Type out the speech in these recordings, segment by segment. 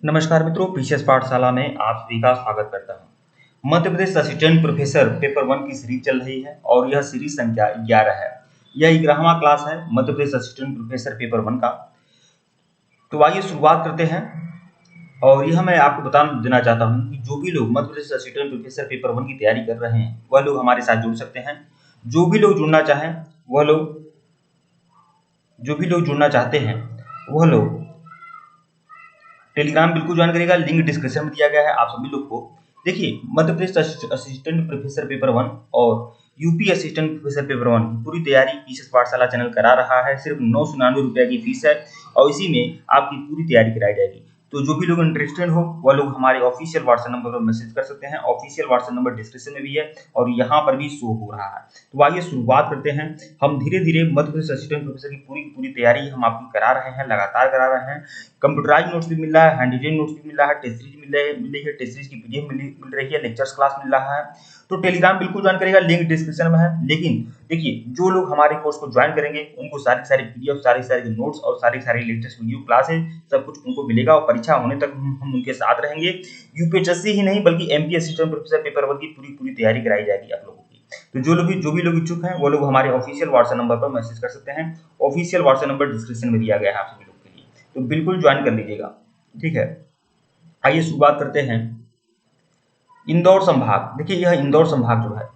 नमस्कार मित्रों, पीसीएस पाठशाला में आप सभी का स्वागत करता हूं। Madhya Pradesh assistant professor paper 1 की सीरीज चल रही है और यह सीरीज संख्या 11 है। यह 11वां क्लास है Madhya Pradesh assistant professor paper 1 का। तो आइए शुरुआत करते हैं। और यह मैं आपको बता देना चाहता हूं कि जो भी लोग Madhya Pradesh assistant professor paper 1 की तैयारी कर रहे हैं वह लोग हमारे साथ जुड़ सकते हैं। जो भी लोग जुड़ना चाहें वह लोग जो भी लोग जुड़ना चाहते हैं वह लोग टेलीग्राम बिल्कुल ज्वाइन करेगा। लिंक डिस्क्रिप्शन में दिया गया है आप सभी लोग को। देखिए, Madhya Pradesh assistant professor paper 1 और यूपी असिस्टेंट प्रोफेसर पेपर 1 की पूरी तैयारी पीसीएस पाठशाला चैनल करा रहा है। सिर्फ 999 रुपये की फीस है और इसी में आपकी पूरी तैयारी कराई जाएगी। तो जो भी लोग इंटरेस्टेड हो वह लोग हमारे ऑफिशियल व्हाट्सएप नंबर पर मैसेज कर सकते हैं। ऑफिशियल व्हाट्सएप नंबर डिस्क्रिप्शन में भी है और यहाँ पर भी शो हो रहा है। तो आइए शुरुआत करते हैं। हम धीरे धीरे मध्य प्रदेश असिस्टेंट प्रोफेसर की पूरी तैयारी हम आपकी करा रहे हैं, लगातार करा रहे हैं। कंप्यूटराइज नोट्स भी मिल रहा है, हैंड रिटेन नोट्स भी मिल रहा है, टेस्ट सीरीज मिल रही है, टेस्ट सीरीज की पीडीएफ मिल रही है, लेक्चर्स क्लास मिल रहा है। तो टेलीग्राम बिल्कुल ज्वाइन करेगा, लिंक डिस्क्रिप्शन में है। लेकिन देखिए, जो लोग हमारे कोर्स को ज्वाइन करेंगे उनको सारी पीडीएफ, सारी नोट्स और सारी लेटेस्ट वीडियो क्लासेस सब कुछ उनको मिलेगा और परीक्षा होने तक हम उनके साथ रहेंगे। यूपीएससी ही नहीं बल्कि एमपी असिस्टेंट प्रोफेसर पेपर 1 की पूरी तैयारी कराई जाएगी आप लोगों की। तो जो भी लोग इच्छुक हैं वो लोग हमारे ऑफिशियल व्हाट्सएप नंबर पर मैसेज कर सकते हैं। ऑफिशियल व्हाट्सएप नंबर डिस्क्रिप्शन में दिया गया है आप सभी लोग के लिए, तो बिल्कुल ज्वाइन कर लीजिएगा। ठीक है, आइए शुरुआत करते हैं। इंदौर संभाग, देखिए यह इंदौर संभाग जो है,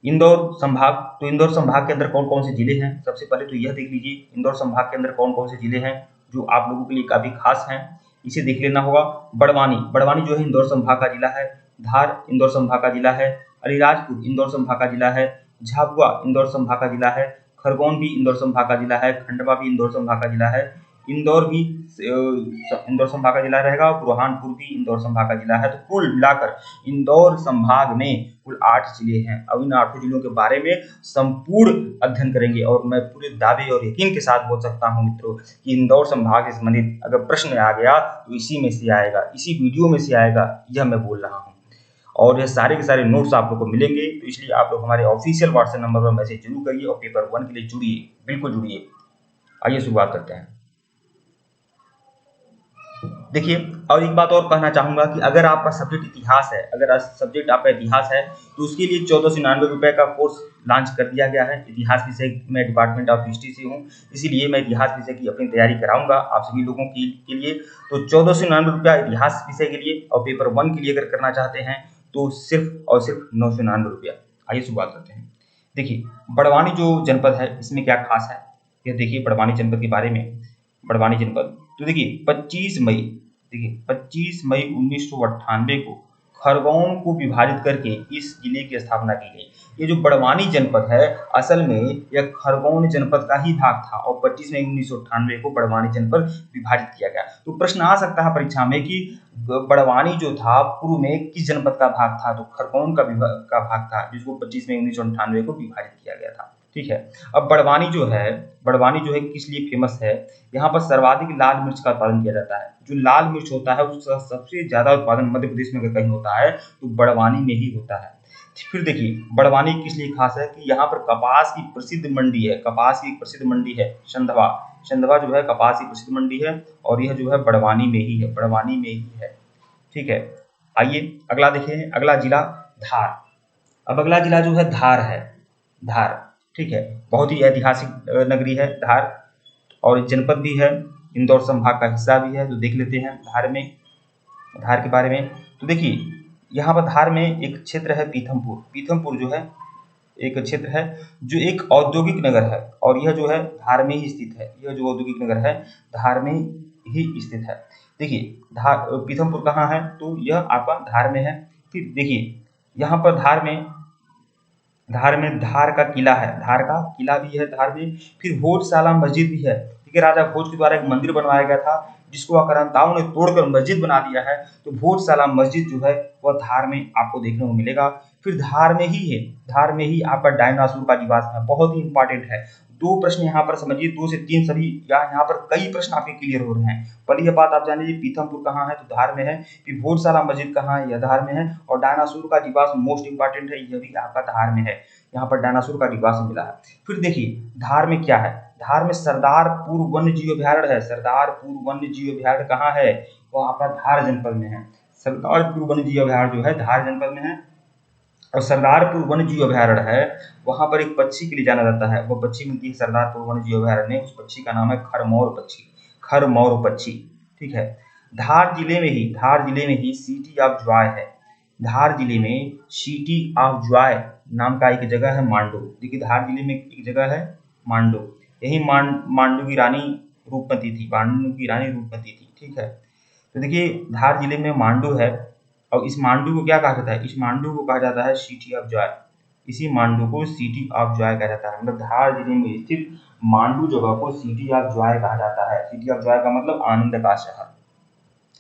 इंदौर संभाग, तो इंदौर संभाग के अंदर कौन कौन से जिले हैं सबसे पहले तो यह देख लीजिए। इंदौर संभाग के अंदर कौन कौन से जिले हैं जो आप लोगों के लिए काफी खास हैं, इसे देख लेना होगा। बड़वानी जो है इंदौर संभाग का जिला है। धार इंदौर संभाग का जिला है। अलीराजपुर इंदौर संभाग का जिला है। झाबुआ इंदौर संभाग का जिला है। खरगोन भी इंदौर संभाग का जिला है। खंडवा भी इंदौर संभाग का जिला है। इंदौर भी इंदौर संभाग का जिला रहेगा। बुरहानपुर भी इंदौर संभाग का जिला है। तो कुल मिलाकर इंदौर संभाग में कुल 8 जिले हैं। अब इन 8 जिलों के बारे में संपूर्ण अध्ययन करेंगे और मैं पूरे दावे और यकीन के साथ बोल सकता हूं मित्रों कि इंदौर संभाग से संबंधित अगर प्रश्न आ गया तो इसी में से आएगा, इसी वीडियो में से आएगा, यह मैं बोल रहा हूं। और ये सारे के सारे नोट्स आप लोग को मिलेंगे, तो इसलिए आप लोग हमारे ऑफिशियल व्हाट्सएप नंबर पर मैसेज जरूर करिए और पेपर 1 के लिए जुड़िए, बिल्कुल जुड़िए। आइए शुरुआत करते हैं। देखिए, और एक बात और कहना चाहूंगा कि अगर आपका सब्जेक्ट इतिहास है, अगर सब्जेक्ट आपका इतिहास है तो उसके लिए 1499 रुपए का कोर्स लॉन्च कर दिया गया है। इतिहास विषय मैं डिपार्टमेंट ऑफ हिस्ट्री से हूँ, इसीलिए मैं इतिहास विषय की अपनी तैयारी कराऊंगा आप सभी लोगों के लिए। तो 1499 रुपया इतिहास विषय के लिए और पेपर 1 के लिए अगर करना चाहते हैं तो सिर्फ और सिर्फ 999 रुपया। आइए शुरुआत करते हैं। देखिए, बड़वानी जो जनपद है इसमें क्या खास है, यह देखिए बड़वानी जनपद के बारे में। बड़वानी जनपद, तो देखिए 25 मई 1998 को खरगोन को विभाजित करके इस जिले की स्थापना की गई। ये जो बड़वानी जनपद है असल में यह खरगोन जनपद का ही भाग था और 25 मई 1998 को बड़वानी जनपद विभाजित किया गया। तो प्रश्न आ सकता है परीक्षा में कि बड़वानी जो था पूर्व में किस जनपद का भाग था, तो खरगोन का भाग था जिसको 25 मई 1998 को विभाजित किया गया था। ठीक है, अब बड़वानी जो है किस लिए फेमस है, यहाँ पर सर्वाधिक लाल मिर्च का उत्पादन किया जाता है। जो लाल मिर्च होता है उसका सबसे ज्यादा उत्पादन मध्य प्रदेश में अगर कहीं होता है तो बड़वानी में ही होता है। फिर देखिए, बड़वानी किस लिए खास है कि यहाँ पर कपास की प्रसिद्ध मंडी है, कपास की प्रसिद्ध मंडी है संधवा जो है कपास की प्रसिद्ध मंडी है और यह जो है बड़वानी में ही है। ठीक है, आइए अगला देखें। अगला जिला धार। अब अगला जिला जो है धार है, धार। ठीक है, बहुत ही ऐतिहासिक नगरी है धार और जनपद भी है, इंदौर संभाग का हिस्सा भी है। तो देख लेते हैं धार के बारे में। तो देखिए, यहाँ पर धार में एक क्षेत्र है पीथमपुर जो है एक क्षेत्र है जो एक औद्योगिक नगर है और यह जो है धार में ही स्थित है। यह जो औद्योगिक नगर है धार में ही स्थित है। देखिए, पीथमपुर कहाँ है, तो यह आपका धार में है। फिर देखिए, यहाँ पर धार में धार का किला है, धार का किला भी है धार में। फिर भोजशाला मस्जिद भी है। ठीक है, राजा भोज के द्वारा एक मंदिर बनवाया गया था जिसको आक्रांताओं ने तोड़कर मस्जिद बना दिया है। तो भोजशाला मस्जिद जो है वह धार में आपको देखने को मिलेगा। फिर धार में ही आपका डायनासोर का निवास है, बहुत ही इंपॉर्टेंट है। 2 प्रश्न यहाँ पर समझिए, 2 से 3 सभी यहाँ पर कई प्रश्न आपके क्लियर हो रहे हैं। पहली बात आप जान लीजिए, पीथमपुर कहाँ है, तो धार में है। फिर भोजशाला मस्जिद कहाँ है, यह धार में है। और डायनासोर का निवास मोस्ट इंपॉर्टेंट है, यह भी आपका धार में है। यहाँ पर डायनासोर का निवास मिला है। फिर देखिए, धार में क्या है, धार में सरदारपुर वन्य जीव अभ्यारण्य है। सरदारपुर वन्य जीव अभ्यारण्य कहाँ है, वो आपका धार जनपद में है। सरदारपुर वन्य जीव अभयारण्य जो है धार जनपद में है। और सरदारपुर वन्य जीव अभयारण्य है, वहां पर एक पक्षी के लिए जाना जाता है। वो पक्षी मिलती है सरदारपुर वन्य जीव अभयारण्य में। उस पक्षी का नाम है खरमौर पक्षी, खरमौर पक्षी। ठीक है। धार जिले में ही सिटी ऑफ जॉय है। धार जिले में सिटी ऑफ जॉय नाम का एक जगह है मांडू। देखिए धार जिले में एक जगह है मांडू, यही मांडू की रानी रूपमती थी। ठीक है। तो देखिए धार जिले में मांडू है, और इस मांडू को क्या कहा जाता है? इस मांडू को कहा जाता है सिटी ऑफ जॉय। इसी मांडू को सिटी ऑफ जॉय कहा जाता है। मतलब धार जिले में स्थित मांडू जगह को सिटी ऑफ जॉय कहा जाता है। सिटी ऑफ जॉय का मतलब आनंद का शहर।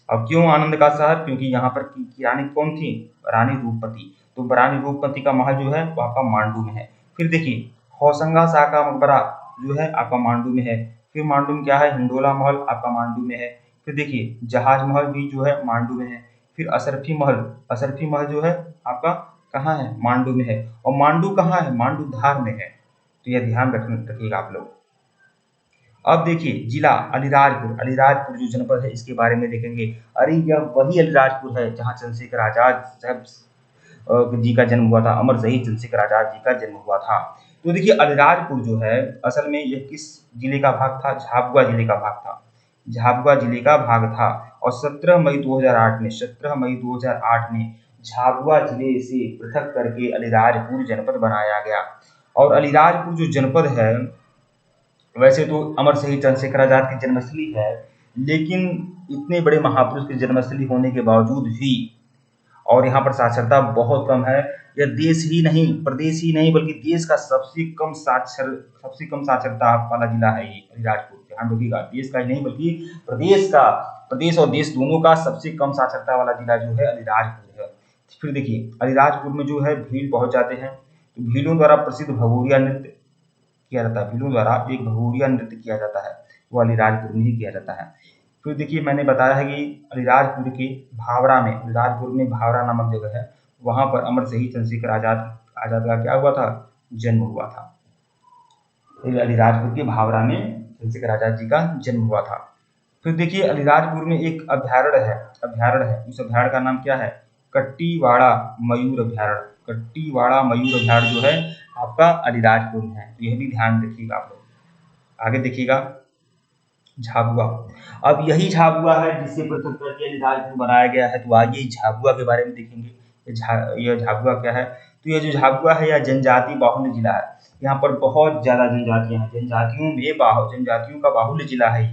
अब क्यों आनंद का शहर? क्योंकि यहाँ पर की रानी कौन थी? रानी रूपमती। तो रानी रूपमती का महल जो है वो आपका मांडू में है। फिर देखिए होशंगा शाह का मकबरा जो है आपका मांडू में है। फिर मांडू में क्या है? हिंडोला महल आपका मांडू में है। फिर देखिए जहाज महल भी जो है मांडू में है। फिर अशरफी महल जो है आपका कहाँ है? मांडू में है। और मांडू कहाँ है? मांडू धार में है। तो यह ध्यान रखिएगा आप लोग। अब देखिए जिला अलीराजपुर जो जनपद है इसके बारे में देखेंगे। अरे यह वही अलीराजपुर है जहाँ चंद्रशेखर आजाद साहब जी का जन्म हुआ था। अमर शहीद चंद्रशेखर आजाद जी का जन्म हुआ था। तो देखिए अलीराजपुर जो है असल में यह किस जिले का भाग था? झाबुआ जिले का भाग था। झाबुआ जिले का भाग था। और 17 मई 2008 में झाबुआ जिले से पृथक करके अलीराजपुर जनपद बनाया गया। और अलीराजपुर जो जनपद है वैसे तो अमर शहीद चंद्रशेखर आजाद की जन्मस्थली है, लेकिन इतने बड़े महापुरुष की जन्मस्थली होने के बावजूद भी और यहाँ पर साक्षरता बहुत कम है। यह देश ही नहीं, प्रदेश ही नहीं, बल्कि देश का सबसे कम साक्षरता वाला जिला है ये अलीराजपुर। ध्यान रखिएगा, देश का ही नहीं बल्कि प्रदेश और देश दोनों का सबसे कम साक्षरता वाला जिला जो है अलीराजपुर है। फिर देखिए अलीराजपुर में जो है भील पहुंच जाते हैं। तो भीलों द्वारा प्रसिद्ध भगोरिया नृत्य किया जाता है। भीलों द्वारा एक भगोरिया नृत्य किया जाता है, वो अलीराजपुर में ही किया जाता है। फिर देखिए मैंने बताया है कि अलीराजपुर में भावरा नामक जगह है, वहां पर अमर शहीद चंद्रशेखर आजाद का क्या हुआ था? जन्म हुआ था। अलीराजपुर के भावरा में चंद्रशेखर आजाद जी का जन्म हुआ था। फिर देखिए अलीराजपुर में एक अभ्यारण्य है। उस अभ्यारण्य का नाम क्या है? कट्टीवाड़ा मयूर अभ्यारण्य जो है आपका अलीराजपुर में है। तो यह भी ध्यान रखिएगा आप लोग। आगे देखिएगा झाबुआ। अब यही झाबुआ है जिससे पृथक करके अलीराजपुर बनाया गया है। तो आइए झाबुआ के बारे में देखेंगे। यह झाबुआ क्या है? तो यह जो झाबुआ है यह जनजाति बाहुल्य जिला है। यहाँ पर बहुत ज्यादा जनजातियां हैं। जनजातियों का बाहुल्य जिला है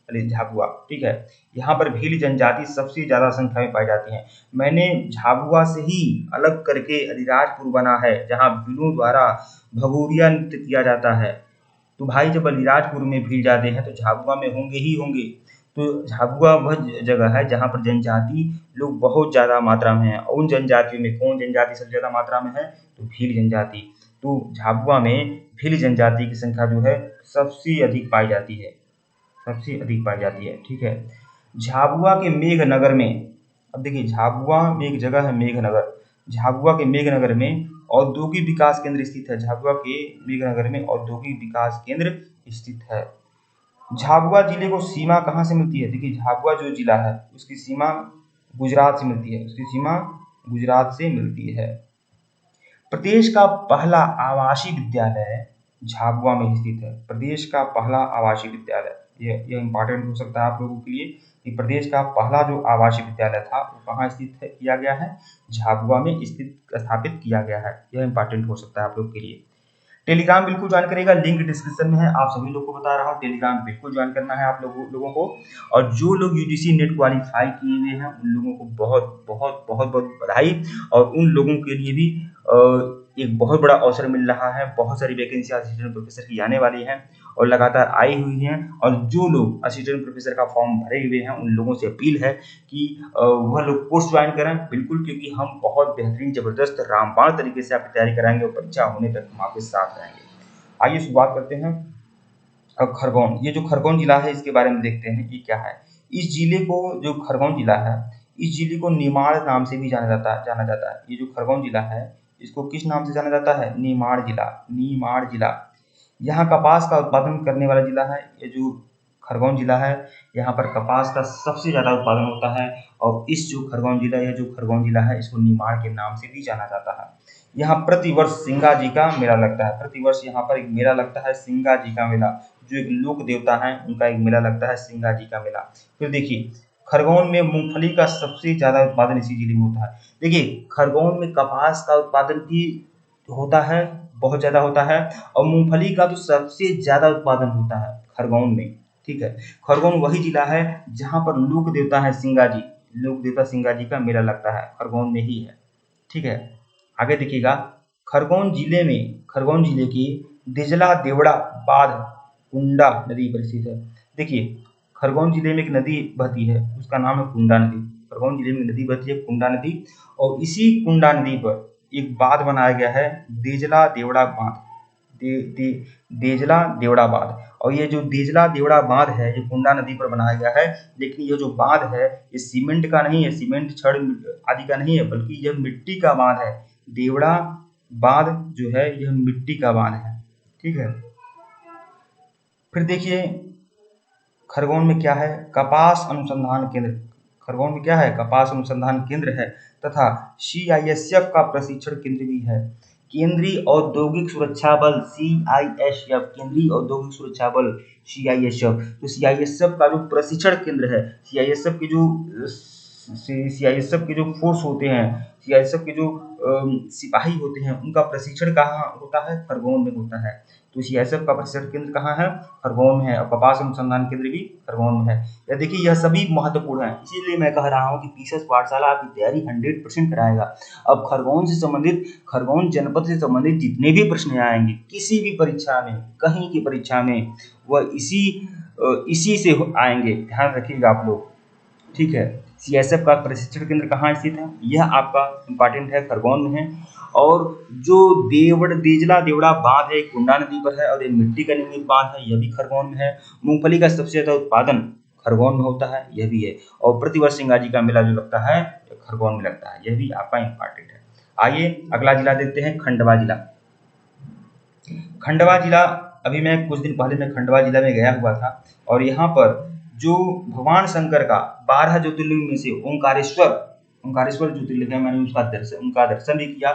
ये झाबुआ। ठीक है। यहाँ पर भील जनजाति सबसे ज्यादा संख्या में पाई जाती है। मैंने झाबुआ से ही अलग करके अलीराजपुर बना है, जहाँ भीलों द्वारा भगोरिया नृत्य किया जाता है। तो भाई जब अलीराजपुर में भील जाते हैं तो झाबुआ में होंगे ही होंगे। तो झाबुआ वह जगह है जहाँ पर जनजाति लोग बहुत ज्यादा मात्रा में है। और उन जनजातियों में कौन जनजाति सबसे ज्यादा मात्रा में है? तो भील जनजाति। तो झाबुआ में भील जनजाति की संख्या जो है सबसे अधिक पाई जाती है। ठीक है। झाबुआ के मेघनगर में, अब देखिए झाबुआ में एक जगह है मेघनगर। झाबुआ के मेघनगर में औद्योगिक विकास केंद्र स्थित है। झाबुआ के मेघनगर में औद्योगिक विकास केंद्र स्थित है। झाबुआ जिले को सीमा कहाँ से मिलती है? देखिए झाबुआ जो जिला है उसकी सीमा गुजरात से मिलती है। प्रदेश का पहला आवासीय विद्यालय झाबुआ में स्थित है। प्रदेश का पहला आवासीय विद्यालय, यह इंपॉर्टेंट हो सकता है आप लोगों के लिए कि प्रदेश का पहला जो आवासीय विद्यालय था वो कहाँ किया गया है? झाबुआ में स्थापित किया गया है। यह इंपॉर्टेंट हो सकता है आप लोग के लिए। टेलीग्राम बिल्कुल ज्वाइन करेगा, लिंक डिस्क्रिप्शन में है। आप सभी लोग को बता रहा हूँ टेलीग्राम बिल्कुल ज्वाइन करना है आप लोगों को। और जो लोग यूजीसी नेट क्वालिफाई किए हुए हैं उन लोगों को बहुत बहुत बहुत बहुत बधाई। और उन लोगों के लिए भी एक बहुत बड़ा अवसर मिल रहा है। बहुत सारी वैकेंसी असिस्टेंट प्रोफेसर की आने वाली हैं और लगातार आई हुई हैं। और जो लोग असिस्टेंट प्रोफेसर का फॉर्म भरे हुए हैं उन लोगों से अपील है कि वह लोग कोर्स ज्वाइन करें बिल्कुल, क्योंकि हम बहुत बेहतरीन जबरदस्त रामबाण तरीके से आपकी तैयारी कराएंगे और परीक्षा होने तक हम आपके साथ रहेंगे। आइए शुरुआत करते हैं। अब खरगोन, ये जो खरगोन जिला है इसके बारे में देखते हैं ये क्या है। इस जिले को, जो खरगोन जिला है, इस जिले को निमाड़ नाम से भी जाना जाता है। ये जो खरगोन जिला है इसको किस नाम से जाना जाता है? निमाड़ जिला। यहाँ कपास का उत्पादन करने वाला जिला है। ये जो खरगोन जिला है, यहाँ पर कपास का सबसे ज़्यादा उत्पादन होता है। और इस जो खरगोन जिला, यह जो खरगोन जिला है, इसको निमाड़ के नाम से भी जाना जाता है। यहाँ प्रतिवर्ष सिंगा जी का मेला लगता है। प्रतिवर्ष यहाँ पर एक मेला लगता है, सिंगा जी का मेला, जो एक लोक देवता है, उनका एक मेला लगता है, सिंगा जी का मेला। फिर देखिए, खरगोन में मूंगफली का सबसे ज्यादा उत्पादन इसी जिले में होता है। देखिए, खरगोन में कपास का उत्पादन भी होता है, बहुत ज्यादा होता है, और मूंगफली का तो सबसे ज्यादा उत्पादन होता है खरगोन में। ठीक है, खरगोन वही जिला है जहां पर लोक देवता है सिंगा जी, लोक देवता सिंगा जी का मेला लगता है, खरगोन में ही है। ठीक है, आगे देखिएगा, खरगोन जिले की दिजला देवड़ा बांध कुंडा नदी पर स्थित है। देखिए, खरगोन जिले में एक नदी बहती है, उसका नाम है कुंडा नदी। खरगोन जिले में नदी बहती है कुंडा नदी, और इसी कुंडा नदी पर एक बांध बनाया गया है, देजला देवड़ा बांध, देजला देवड़ा बांध। और ये जो देजला देवड़ा बांध है, ये कुंडा नदी पर बनाया गया है। लेकिन ये जो बांध है, ये सीमेंट का नहीं है, सीमेंट छड़ आदि का नहीं है, बल्कि यह मिट्टी का बांध है। देवड़ा बांध जो है, यह मिट्टी का बांध है। ठीक है, फिर देखिए, खरगोन में क्या है, कपास अनुसंधान केंद्र। खरगोन में क्या है, कपास अनुसंधान केंद्र है, तथा CISF का प्रशिक्षण केंद्र भी है। केंद्रीय औद्योगिक सुरक्षा बल CISF, केंद्रीय औद्योगिक सुरक्षा बल CISF। तो CISF का जो प्रशिक्षण केंद्र है, CISF के जो CISF के जो फोर्स होते हैं, CISF के जो सिपाही होते हैं, उनका प्रशिक्षण कहाँ होता है, खरगोन में होता है। तो CISF का प्रशिक्षण केंद्र कहाँ है, खरगोन में है, और कपास अनुसंधान केंद्र भी खरगोन में है। या देखिए, यह सभी महत्वपूर्ण है, इसीलिए मैं कह रहा हूँ कि पीसेस पाठशाला आपकी तैयारी 100% कराएगा। अब खरगोन जनपद से संबंधित जितने भी प्रश्न आएंगे किसी भी परीक्षा में, कहीं की परीक्षा में, वह इसी से आएंगे, ध्यान रखिएगा आप लोग। ठीक है, CISF का प्रशिक्षण केंद्र कहाँ स्थित है, यह आपका इंपॉर्टेंट है, खरगोन में है। और जो देजला देवड़ा बांध है, कुंडा नदी पर है, और ये मिट्टी का निर्मित बांध है, यह भी खरगोन में है। मूंगफली का सबसे ज्यादा उत्पादन खरगोन में होता है, यह भी है। और प्रतिवर्ष सिंगा जी का मेला जो लगता है, खरगोन में लगता है, यह भी आपका इंपॉर्टेंट है। आइए अगला जिला देखते हैं, खंडवा जिला। खंडवा जिला, अभी मैं कुछ दिन पहले मैं खंडवा जिला में गया हुआ था, और यहाँ पर जो भगवान शंकर का 12 ज्योतिर्लिंग में से ओंकारेश्वर ज्योतिर्लिंग है, मैंने उनका दर्शन भी किया।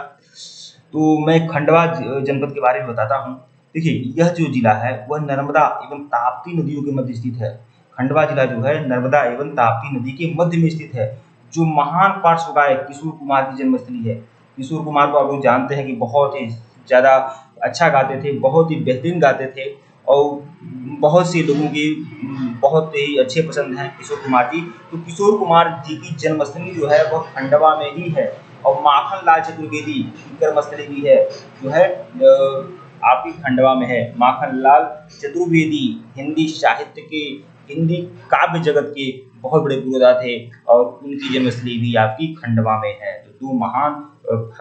तो मैं खंडवा जनपद के बारे में बताता हूँ। देखिए, यह जो जिला है वह नर्मदा एवं ताप्ती नदियों के मध्य स्थित है। खंडवा जिला जो है नर्मदा एवं ताप्ती नदी के मध्य में स्थित है। जो महान पार्श्व गायक किशोर कुमार की जन्मस्थली है। किशोर कुमार को आप लोग जानते हैं कि बहुत ही ज्यादा अच्छा गाते थे, बहुत ही बेहतरीन गाते थे, और बहुत से लोगों के बहुत ही अच्छे पसंद हैं किशोर कुमार जी। तो किशोर कुमार जी की जन्मस्थली जो है वह खंडवा में ही है। और माखन लाल चतुर्वेदी की जन्मस्थली भी है, जो है आपकी खंडवा में है। माखन लाल चतुर्वेदी हिंदी साहित्य के, हिंदी काव्य जगत के बहुत बड़े पुरोधा थे, और उनकी जन्मस्थली भी आपकी खंडवा में है। तो दो महान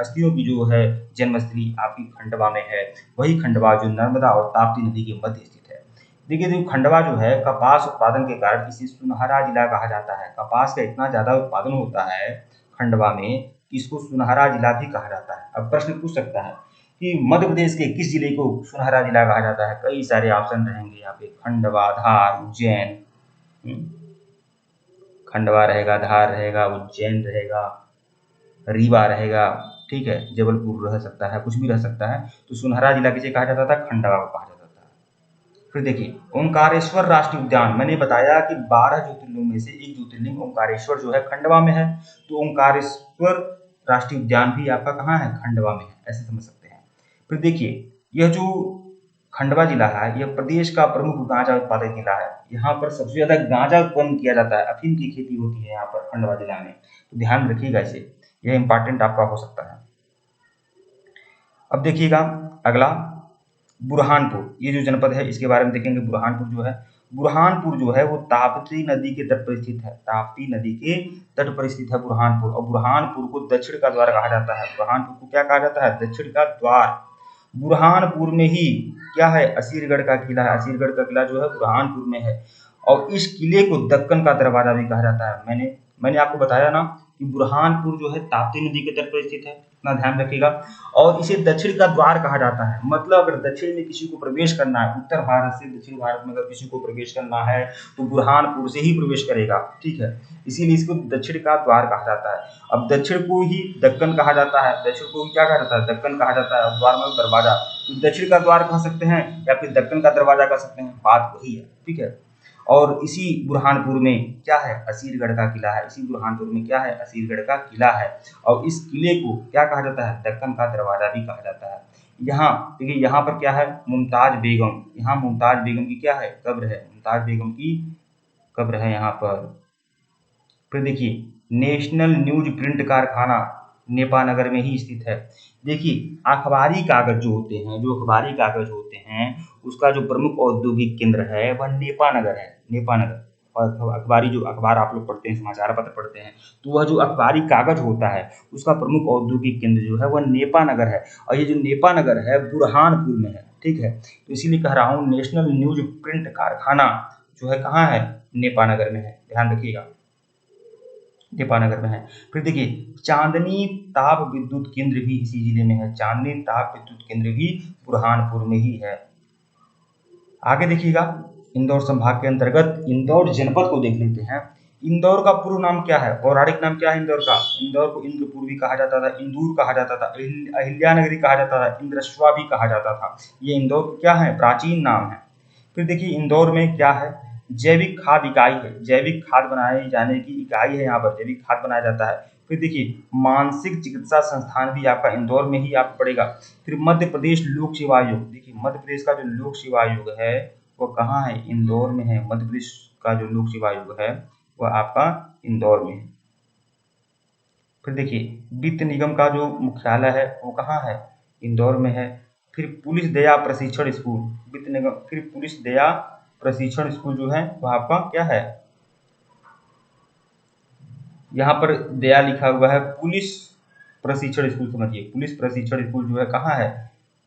हस्तियों की जो है जन्मस्थली आपकी खंडवा में है, वही खंडवा जो नर्मदा और ताप्ती नदी के मध्य स्थित है। देखिए, खंडवा जो है कपास उत्पादन के कारण इसे सुनहरा जिला कहा जाता है। कपास का इतना ज्यादा उत्पादन होता है खंडवा में कि इसको सुनहरा जिला भी कहा जाता है। अब प्रश्न पूछ सकता है कि मध्य प्रदेश के किस जिले को सुनहरा जिला कहा जाता है। कई सारे ऑप्शन रहेंगे यहाँ पे, खंडवा, धार, उज्जैन। खंडवा रहेगा, धार रहेगा, उज्जैन रहेगा, रीवा रहेगा, ठीक है, जबलपुर रह सकता है, कुछ भी रह सकता है। तो सुनहरा जिला किसे कहा जाता था, खंडवा को कहा जाता था। फिर देखिए, ओंकारेश्वर राष्ट्रीय उद्यान, मैंने बताया कि 12 ज्योतिर्लिंग में से एक ज्योतिर्लिंग ओंकारेश्वर जो है खंडवा में है। तो ओंकारेश्वर राष्ट्रीय उद्यान भी आपका कहाँ है, खंडवा में है, ऐसे समझ सकते हैं। फिर देखिए, यह जो खंडवा जिला है, यह प्रदेश का प्रमुख गांजा उत्पादक जिला है। यहाँ पर सबसे ज्यादा गांजा उत्पन्न किया जाता है, अफीम की खेती होती है यहाँ पर खंडवा जिला में। तो ध्यान रखिएगा इसे, यह इंपॉर्टेंट आपका हो सकता है। अब देखिएगा अगला, बुरहानपुर, ये जो जनपद है इसके बारे में देखेंगे। बुरहानपुर जो है वो ताप्ती नदी के तट पर स्थित है। ताप्ती नदी के तट पर स्थित है बुरहानपुर। और बुरहानपुर को दक्षिण का द्वार कहा जाता है। बुरहानपुर को क्या कहा जाता है, दक्षिण का द्वार। बुरहानपुर में ही क्या है, असीरगढ़ का किला है। असीरगढ़ का किला जो है बुरहानपुर में है। और इस किले को दक्कन का दरवाजा भी कहा जाता है। मैंने आपको बताया ना कि बुरहानपुर जो है ताप्ती नदी के तट पर स्थित है, इतना ध्यान रखिएगा। और इसे दक्षिण का द्वार कहा जाता है, मतलब अगर दक्षिण में किसी को प्रवेश करना है, उत्तर भारत से दक्षिण भारत में अगर किसी को प्रवेश करना है तो बुरहानपुर से ही प्रवेश करेगा, ठीक है। इसीलिए इसको दक्षिण का द्वार कहा जाता है। अब दक्षिण को ही दक्कन कहा जाता है, दक्षिण को ही क्या कहा जाता है, दक्कन कहा जाता है। द्वार मतलब दरवाजा, तो दक्षिण का द्वार कह सकते हैं या फिर दक्कन का दरवाजा कह सकते हैं, बात वही है, ठीक है। और इसी बुरहानपुर में क्या है, असीरगढ़ का किला है। इसी बुरहानपुर में क्या है, असीरगढ़ का किला है। और इस किले को क्या कहा जाता है, दक्कन का दरवाजा भी कहा जाता है। यहाँ देखिए, यहाँ पर क्या है, मुमताज बेगम, यहाँ मुमताज बेगम की क्या है, कब्र है, मुमताज बेगम की कब्र है यहाँ पर। फिर देखिए, नेशनल न्यूज प्रिंट कारखाना नेपानगर में ही स्थित है। देखिए, अखबारी कागज जो होते हैं, जो अखबारी कागज होते हैं, उसका जो प्रमुख औद्योगिक केंद्र है वह नेपानगर है, नेपानगर। और अखबारी जो अखबार आप लोग पढ़ते हैं, समाचार पत्र पढ़ते हैं, तो वह जो अखबारी कागज होता है उसका प्रमुख औद्योगिक केंद्र जो है वह नेपानगर है। और ये जो नेपानगर है बुरहानपुर में है, ठीक है। तो इसीलिए कह रहा हूँ नेशनल न्यूज प्रिंट कारखाना जो है कहाँ है, नेपानगर में है, ध्यान रखिएगा, नेपानगर में है। फिर देखिए, चांदनी ताप विद्युत केंद्र भी इसी जिले में है, चांदनी ताप विद्युत केंद्र भी बुरहानपुर में ही है। आगे देखिएगा, इंदौर संभाग के अंतर्गत इंदौर जनपद को देख लेते हैं। इंदौर का पूर्व नाम क्या है, पौराणिक नाम क्या है इंदौर का, इंदौर को इंद्रपुर भी कहा जाता था, इंदूर कहा जाता था, अहिल्यानगरी कहा जाता था, इंद्रश्वा भी कहा जाता था। ये इंदौर क्या है, प्राचीन नाम है। फिर देखिए, इंदौर में क्या है, जैविक खाद इकाई है, जैविक खाद बनाए जाने की इकाई है, यहाँ पर जैविक खाद बनाया जाता है। फिर देखिए, मानसिक चिकित्सा संस्थान भी आपका इंदौर में ही आपको पड़ेगा। फिर मध्य प्रदेश लोक सेवा आयोग, देखिए मध्य प्रदेश का जो लोक सेवा आयोग है वो कहाँ है, इंदौर में है। मध्य प्रदेश का जो लोक सेवा आयोग है वह आपका इंदौर में है। फिर देखिए, वित्त निगम का जो मुख्यालय है वो कहाँ है, इंदौर में है। फिर पुलिस दया प्रशिक्षण स्कूल, वित्त निगम, फिर पुलिस दया प्रशिक्षण स्कूल जो है वह आपका क्या है, यहाँ पर दया लिखा हुआ है, पुलिस प्रशिक्षण स्कूल समझिए, पुलिस प्रशिक्षण स्कूल जो है कहाँ है,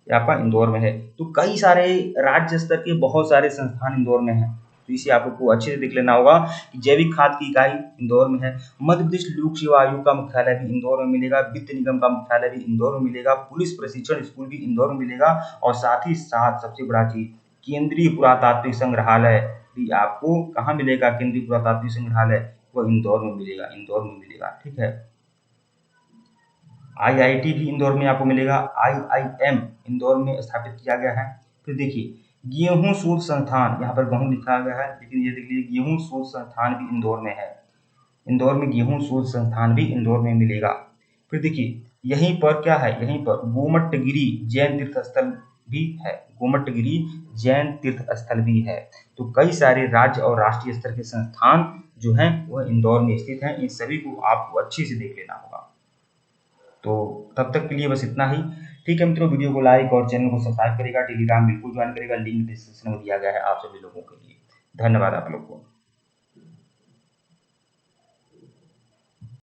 ये आपका इंदौर में है। तो कई सारे राज्य स्तर के बहुत सारे संस्थान इंदौर में हैं, तो इसे आपको अच्छे से देख लेना होगा कि जैविक खाद की इकाई इंदौर में है, मध्य प्रदेश लोक सेवा आयोग का मुख्यालय भी इंदौर में मिलेगा, वित्त निगम का मुख्यालय भी इंदौर में मिलेगा, पुलिस प्रशिक्षण स्कूल भी इंदौर में मिलेगा, और साथ ही साथ सबसे बड़ा चीज केंद्रीय पुरातात्विक संग्रहालय भी आपको कहाँ मिलेगा, केंद्रीय पुरातात्विक संग्रहालय वो इंदौर में मिलेगा, इंदौर में मिलेगा, ठीक है। आईआईटी भी इंदौर में आपको मिलेगा, आईआईएम इंदौर में स्थापित किया गया है। फिर देखिए, गेहूं शोध संस्थान, यहाँ पर गेहूं लिखा गया है लेकिन ये देख लीजिए गेहूं शोध संस्थान भी इंदौर में है, इंदौर में गेहूं शोध संस्थान भी इंदौर में मिलेगा। फिर देखिए, यहीं पर क्या है, यहीं पर गोमट्टगिरी जैन तीर्थ स्थल भी है, गोमट्टगिरी जैन तीर्थ स्थल भी है। तो कई सारे राज्य और राष्ट्रीय स्तर के संस्थान जो हैं वह इंदौर में स्थित हैं, इन सभी को आपको अच्छे से देख लेना होगा। तो तब तक के लिए बस इतना ही, ठीक है मित्रों। वीडियो को लाइक और चैनल को सब्सक्राइब करेगा, टेलीग्राम बिल्कुल ज्वाइन करेगा, लिंक डिस्क्रिप्शन में दिया गया है आप सभी लोगों के लिए। धन्यवाद आप लोग को।